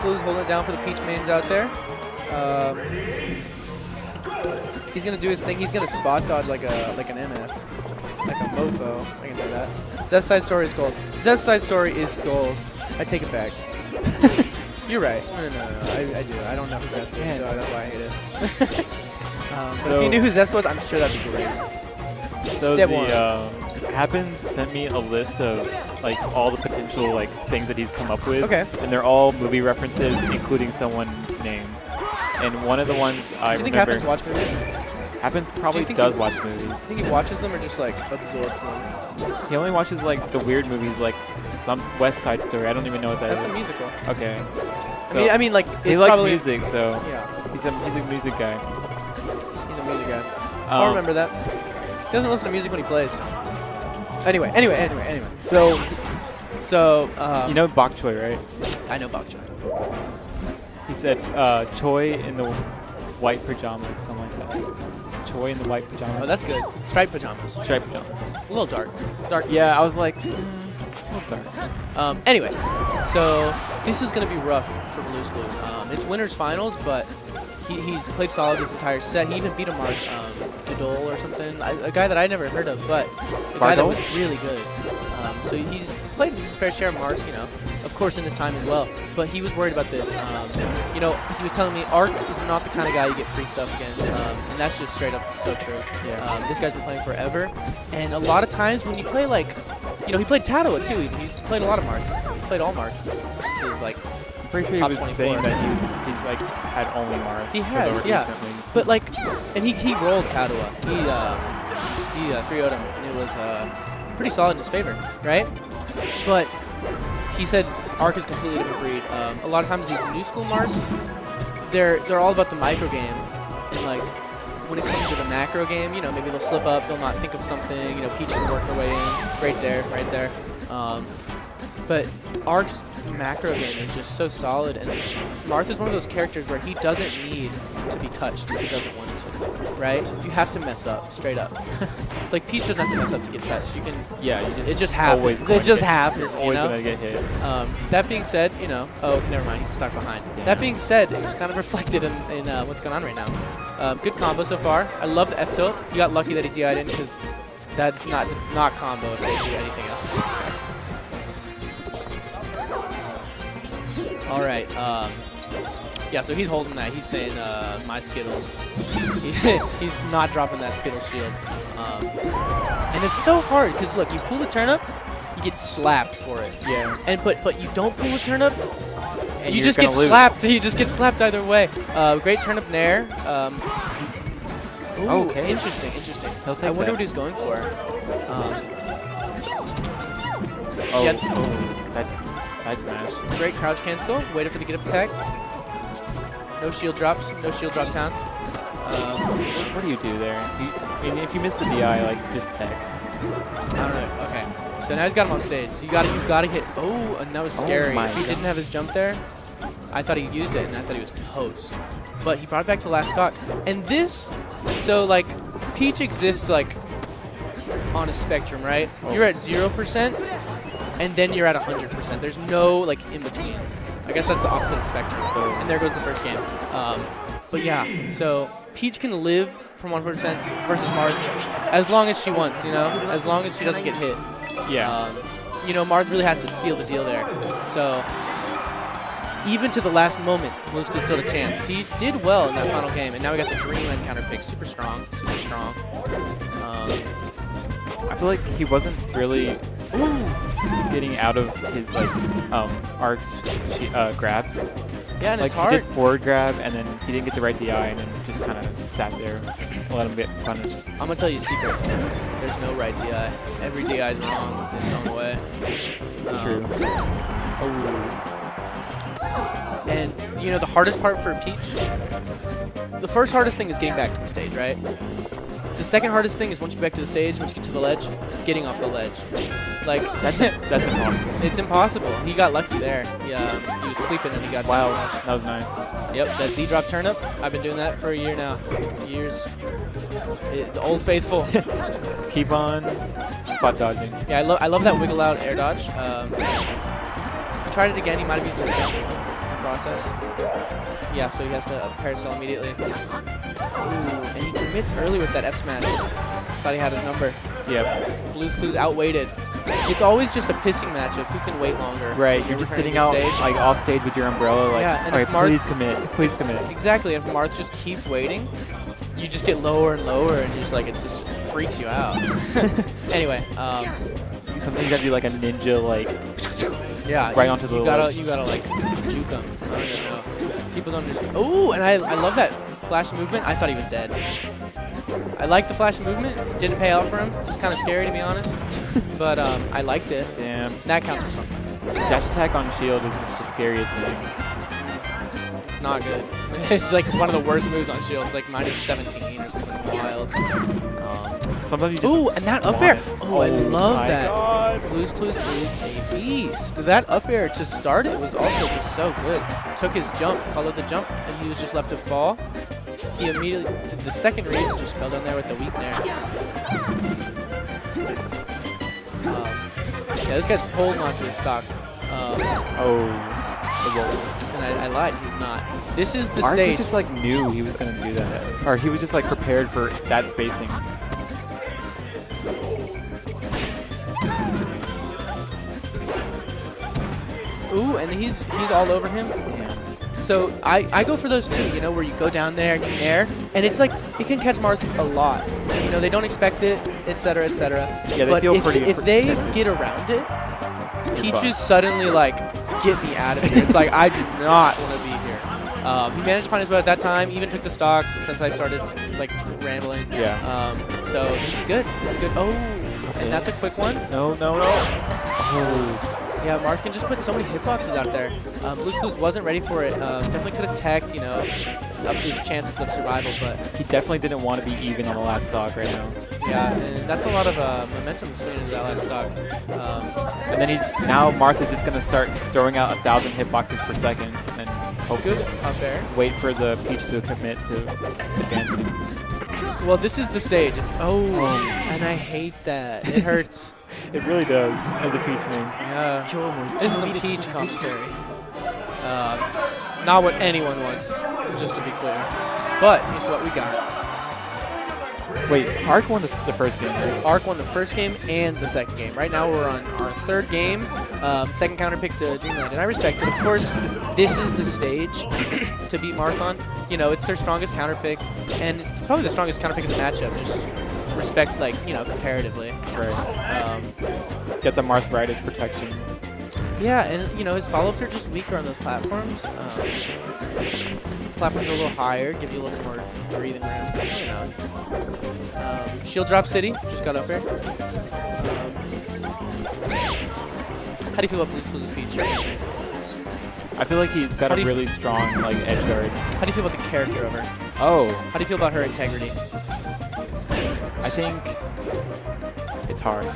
Bluesclues holding it down for the Peach mains out there. He's gonna do his thing. He's gonna spot dodge like an MF, like a mofo. I can say that. Zest's side story is gold. Zest's side story is gold. I take it back. You're right. No. I do. I don't know who Zest is, so that's why I hate it. But if you knew who Zest was, I'm sure that'd be great. So Step the one. Happens sent me a list of like all the potential like things that he's come up with. Okay. And they're all movie references, including someone's name. And one of the ones I Do you think remember. Happens watch movies? Happens probably does watch movies. Do you think he watches them or just like absorbs them? He only watches like the weird movies, like some West Side Story. I don't even know what that is. That's a musical. Okay. So I mean, like he it's likes probably, music, so yeah, he's a music guy. he's a music guy. I'll remember that. He doesn't listen to music when he plays. Anyway. So you know Bok Choy, right? I know Bok Choy. He said Choi in the white pajamas, something like that. Choi in the white pajamas. Oh, that's good. Striped pajamas. Striped pajamas. A little dark. Dark. Yeah, I was like, a little dark. Anyway, so this is going to be rough for Bluesclues. It's winners finals, but he's played solid this entire set. He even beat a Marth, Dodol or something, a guy that I never heard of, but a guy that was really good. So he's played his fair share of Marth, you know, of course in his time as well. But he was worried about this. You know, he was telling me Arc is not the kind of guy you get free stuff against, and that's just straight up so true. Yeah. This guy's been playing forever, and a lot of times when you play like, you know, he played Tatawa too. He's played a lot of Marths. He's played all Marths. This is like pretty sure top he was 24. saying that he's like had only Marth. He has, yeah. Recently. But like, and he rolled Tatawa. He 3-0'd him. And it was pretty solid in his favor, right? But he said Arc is a completely different breed. A lot of times these new school Marths, they're all about the micro game, and like when it comes to the macro game, you know, maybe they'll slip up, they'll not think of something, you know, Peach will work her way in, right there. But Arc's macro game is just so solid, and Marth is one of those characters where he doesn't need to be touched if he doesn't want to, right? You have to mess up, straight up. Like, Peach doesn't have to mess up to get touched. You can. Yeah, it just happens. It just happens, you always know? gonna get hit. That being said, you know, oh, never mind, he's stuck behind. Damn. That being said, it's kind of reflected in what's going on right now. Good combo so far. I love the F tilt. You got lucky that he DI'd in because it's not combo if they do anything else. All right. Yeah, so he's holding that. He's saying, my Skittles. He's not dropping that Skittles shield. And it's so hard, because look, you pull the turnip, you get slapped for it. Yeah. And but you don't pull the turnip, and you just get slapped. You just get slapped either way. Great turnip nair. Ooh, okay. Interesting. I wonder what he's going for. That side smash. Great crouch cancel. Waited for the get up attack. No shield drops. No shield drop down. What do you do there? I mean, if you miss the DI, like just tech. I don't know. Okay. So now he's got him on stage. So you gotta hit. Oh, and that was scary. If he didn't have his jump there, I thought he used it, and I thought he was toast. But he brought it back to last stock. And this, so like, Peach exists like on a spectrum, right? Oh. You're at 0%, and then you're at 100%. There's no like in between. I guess that's the opposite of spectrum. So, and there goes the first game. But yeah, so Peach can live from 100% versus Marth as long as she wants, you know, as long as she doesn't get hit. Yeah. You know, Marth really has to seal the deal there. So even to the last moment, Bluesclues still had a chance. He did well in that final game, and now we got the Dreamland counter pick. Super strong. I feel like he wasn't really getting out of his like Arc's grabs. Yeah, and like it's hard. He did forward grab, and then he didn't get the right DI, and then just kind of sat there and let him get punished. I'm gonna tell you a secret. There's no right DI. Every DI is wrong in its own way. True. And you know the hardest part for Peach? The first hardest thing is getting back to the stage, right? The second hardest thing is once you get back to the stage, once you get to the ledge, getting off the ledge. Like that's impossible. It's impossible. He got lucky there. He was sleeping and he got wow. smash. That was nice. Yep, that Z drop turnip. I've been doing that for a year now. Years. It's old faithful. Keep on spot dodging. Yeah, I love that wiggle out air dodge. He tried it again. He might have used his jump. process. Yeah, so he has to parasol immediately. Ooh, and he commits early with that F smash. Thought he had his number. Yep. Bluesclues outweighted. It's always just a pissing match of who can wait longer. Right, you're just sitting out like off stage with your umbrella, like, yeah, and all right, please commit, please commit. Exactly, and if Marth just keeps waiting, you just get lower and lower, and just like it just freaks you out. Anyway, sometimes you gotta do like a ninja, like yeah, right onto the you gotta like juke him. I don't even know. People don't just. Oh, and I love that flash movement. I thought he was dead. I liked the flash movement. Didn't pay out for him. It was kind of scary, to be honest. But I liked it. Damn. That counts for something. Dash attack on shield is just the scariest thing. It's not good. It's like one of the worst moves on shield. It's like -17 or something wild. Sometimes you just ooh, and that up air. Oh, I love my that. God. Bluesclues is a beast. That up air to start it was also just so good. Took his jump, called it the jump, and he was just left to fall. He immediately, the second read, just fell down there with the weak nair. Yeah, this guy's holding onto his stock. And I lied, he's not. This is the stage. He just like knew he was going to do that. Or he was just like prepared for that spacing. Ooh, and he's all over him. Yeah. So I go for those too, you know, where you go down there and you nair, and it's like, it can catch Marth a lot. You know, they don't expect it, etc., etc. Yeah, they but feel if they get around it, Peaches suddenly like, get me out of here. It's like, I do not want to be here. He managed to find his way at that time, even took the stock since I started like rambling. Yeah. So this is good. This is good. Oh, and that's a quick one. No. Oh. Yeah, Marth can just put so many hitboxes out there. Bluesclues wasn't ready for it. Definitely could have teched, you know, up to his chances of survival, but he definitely didn't want to be even on the last stock right now. Yeah, and that's a lot of momentum swinging into that last stock. And then now Marth is just going to start throwing out 1,000 hitboxes per second, and hopefully good up there. Wait for the Peach to commit to advancing. Well, this is the stage. And I hate that. It hurts. It really does, as a Peach man. Yeah. This is some Peach commentary. Not what anyone wants, just to be clear. But it's what we got. Wait, Arc won the first game, right? Arc won the first game and the second game. Right now we're on our third game. Second counter pick to Dreamland, and I respect it. Of course, this is the stage to beat Marth on. You know, it's their strongest counter pick, and it's probably the strongest counter pick in the matchup. Just respect, like, you know, comparatively. That's right. Get the Marth right as protection. Yeah, and, you know, his follow-ups are just weaker on those platforms. Platforms are a little higher, give you a little more breathing room. You know. Shield Drop City, just got up there. How do you feel about Bluesclues' Peach? I feel like he's got a really strong like edge guard. How do you feel about the character of her? Oh. How do you feel about her integrity? I think it's hard.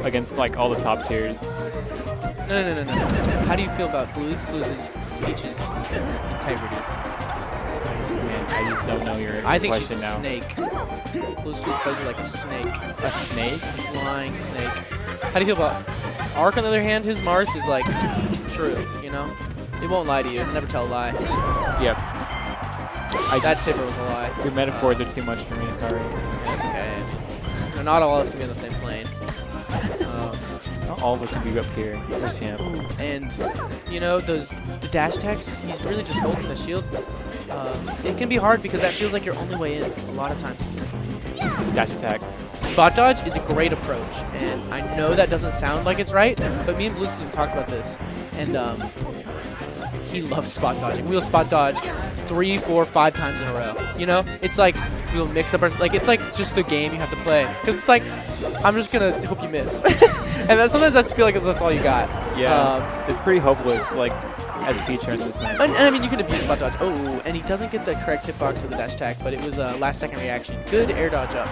Against like all the top tiers. No. How do you feel about Bluesclues' Peach's integrity? Man, I just don't know your I think she's a now. snake. Bluesclues plays her like a snake. A snake? Flying snake. How do you feel about Arc, on the other hand? His Marth is like true, you know? It won't lie to you. It'll never tell a lie. Yep. That tipper was a lie. Your metaphors are too much for me, sorry. Yeah, it's okay. I mean, not all of us can be on the same plane. Not all of us can be up here. That's champ. And, you know, the dash attacks, he's really just holding the shield. It can be hard because that feels like your only way in a lot of times. Dash attack. Spot dodge is a great approach, and I know that doesn't sound like it's right, but me and Bluesclues have talked about this, and he loves spot dodging. We'll spot dodge 3, 4, 5 times in a row. You know, it's like we'll mix up our it's like just the game you have to play, because it's like I'm just gonna hope you miss, and sometimes I feel like that's all you got. Yeah, it's pretty hopeless. Like. As a Peach in this match. And I mean, you can abuse spot dodge. Oh, and he doesn't get the correct hitbox of the dash attack, but it was a last second reaction. Good air dodge up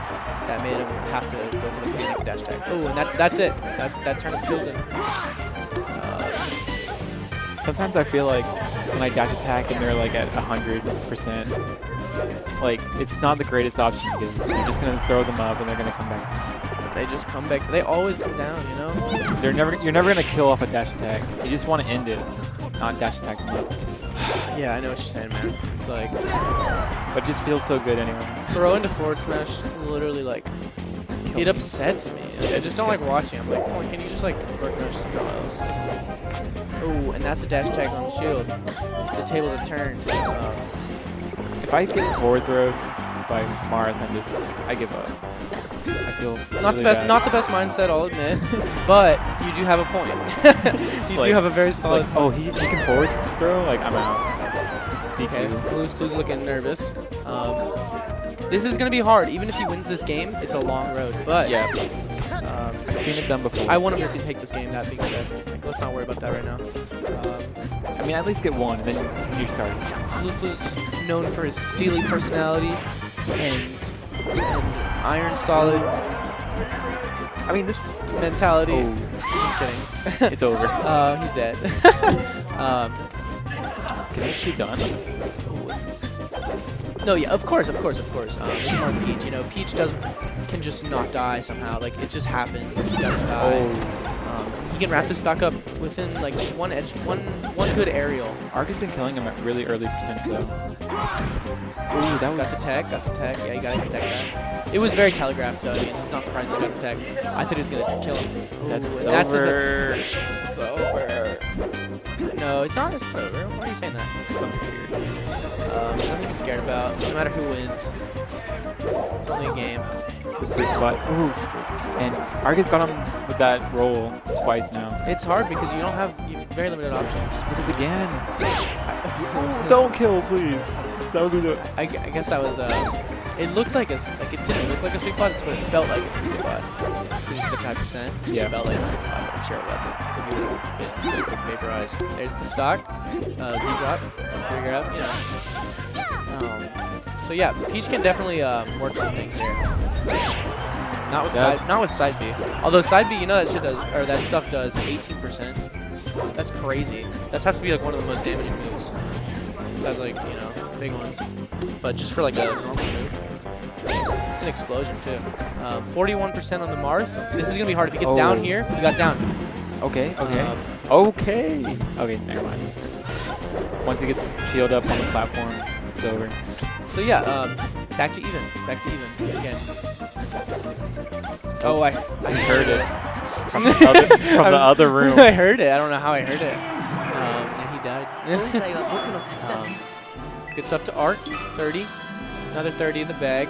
that made him have to go for the dash attack. Oh, and that's it. That turnip kills him. Sometimes I feel like when I dash attack and they're like at 100%, like it's not the greatest option because you're just gonna throw them up and they're gonna come back. They just come back. They always come down, you know. You're never gonna kill off a dash attack. You just want to end it. not dash attack him up. Yeah, I know what you're saying, man. It's like But it just feels so good anyway. throw into forward smash. Literally, like it upsets me. I just don't like watching. I'm like, come on, can you just like forward smash somehow else? Oh, and that's a dash attack on the shield. The tables are turned. If I get forward throw by Marth, I give up. I feel Not really the best, bad. not the best mindset, I'll admit, but you do have a point. You like- do have a very It's solid like, oh, he can forward throw? Like, I'm out. Okay, DQ. Bluesclues looking nervous. This is going to be hard. Even if he wins this game, it's a long road. But Yeah. I've seen it done before. I want him to take this game, that being said. Like, let's not worry about that right now. I mean, at least get one, and then you start. Bluesclues known for his steely personality and iron solid I mean, this... mentality. Oh, Just kidding. it's over. He's dead. Can this be done? No, yeah, of course. It's Marth Peach. You know, Peach can just not die somehow. Like, it just happens. She doesn't die. He can wrap this stock up within like just one good aerial. Arc has been killing him at really early percents though. Ooh, that was... Got the tech. Yeah, you gotta protect that. It was very telegraphed, so again, it's not surprising they got the tech. I thought it was gonna kill him. That's over. It's over. No, it's not over. Why are you saying that? I'm scared. Nothing to be scared about. No matter who wins, it's only a game. The sweet spot. Ooh. And Arc has got him with that roll twice now. It's hard because you have very limited options. Did it again. Don't kill, please. That would be the... I guess that was it looked like it didn't look like a sweet spot, but it felt like a sweet spot. It was such high percent. It just felt like a sweet spot. I'm sure it wasn't because he would have been super vaporized. There's the stock, Z drop, figure out, you know. So yeah, Peach can definitely work some things here. Not with side B. Although side B, you know that stuff does 18%. That's crazy. That has to be like one of the most damaging moves. Besides like, you know, big ones. But just for like a normal move. It's an explosion too. 41% on the Marth. This is gonna be hard. If he gets down here, he got down. Okay. Okay, never mind. Once he gets shielded up on the platform, it's over. So yeah, back to even again. Oh, I heard it From the other room. I heard it. I don't know how I heard it. And he died. Good stuff to Art. 30. Another 30 in the bag.